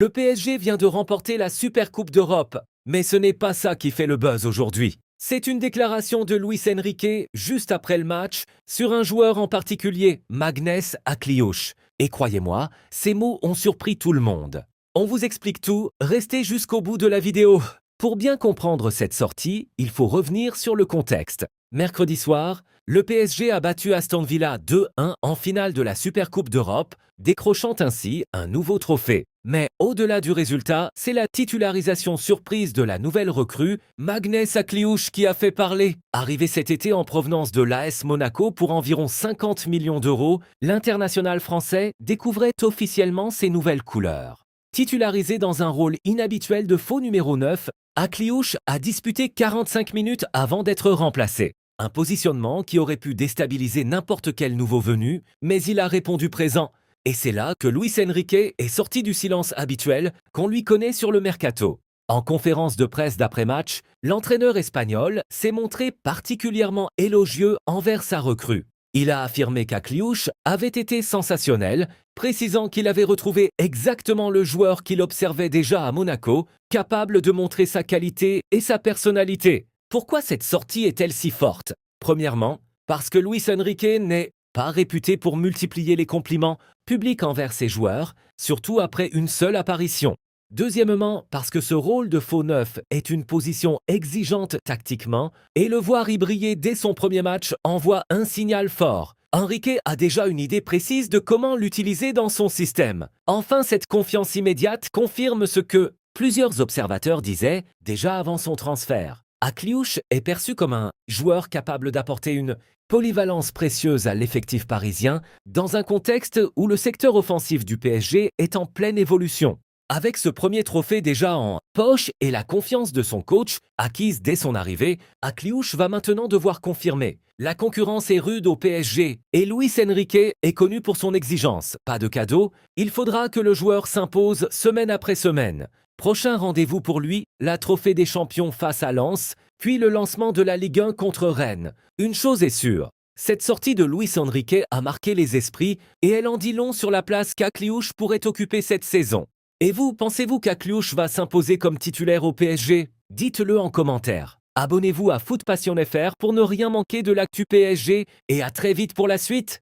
Le PSG vient de remporter la Supercoupe d'Europe, mais ce n'est pas ça qui fait le buzz aujourd'hui. C'est une déclaration de Luis Enrique juste après le match sur un joueur en particulier, Magnès Akliouche. Et croyez-moi, ces mots ont surpris tout le monde. On vous explique tout, restez jusqu'au bout de la vidéo. Pour bien comprendre cette sortie, il faut revenir sur le contexte. Mercredi soir, le PSG a battu Aston Villa 2-1 en finale de la Supercoupe d'Europe, décrochant ainsi un nouveau trophée. Mais au-delà du résultat, c'est la titularisation surprise de la nouvelle recrue, Magnès Akliouche, qui a fait parler. Arrivé cet été en provenance de l'AS Monaco pour environ 50 millions d'euros, l'international français découvrait officiellement ses nouvelles couleurs. Titularisé dans un rôle inhabituel de faux numéro 9, Akliouche a disputé 45 minutes avant d'être remplacé. Un positionnement qui aurait pu déstabiliser n'importe quel nouveau venu, mais il a répondu présent. Et c'est là que Luis Enrique est sorti du silence habituel qu'on lui connaît sur le mercato. En conférence de presse d'après-match, l'entraîneur espagnol s'est montré particulièrement élogieux envers sa recrue. Il a affirmé qu'Akliouche avait été sensationnel, précisant qu'il avait retrouvé exactement le joueur qu'il observait déjà à Monaco, capable de montrer sa qualité et sa personnalité. Pourquoi cette sortie est-elle si forte? Premièrement, parce que Luis Enrique n'est pas réputé pour multiplier les compliments publics envers ses joueurs, surtout après une seule apparition. Deuxièmement, parce que ce rôle de faux neuf est une position exigeante tactiquement, et le voir y briller dès son premier match envoie un signal fort. Enrique a déjà une idée précise de comment l'utiliser dans son système. Enfin, cette confiance immédiate confirme ce que plusieurs observateurs disaient déjà avant son transfert. Akliouche est perçu comme un joueur capable d'apporter une polyvalence précieuse à l'effectif parisien dans un contexte où le secteur offensif du PSG est en pleine évolution. Avec ce premier trophée déjà en poche et la confiance de son coach, acquise dès son arrivée, Akliouche va maintenant devoir confirmer. La concurrence est rude au PSG et Luis Enrique est connu pour son exigence. Pas de cadeau, il faudra que le joueur s'impose semaine après semaine. Prochain rendez-vous pour lui, la Trophée des Champions face à Lens, puis le lancement de la Ligue 1 contre Rennes. Une chose est sûre, cette sortie de Luis Enrique a marqué les esprits et elle en dit long sur la place qu'Akliouche pourrait occuper cette saison. Et vous, pensez-vous qu'Akliouche va s'imposer comme titulaire au PSG? Dites-le en commentaire. Abonnez-vous à Foot Passion FR pour ne rien manquer de l'actu PSG et à très vite pour la suite.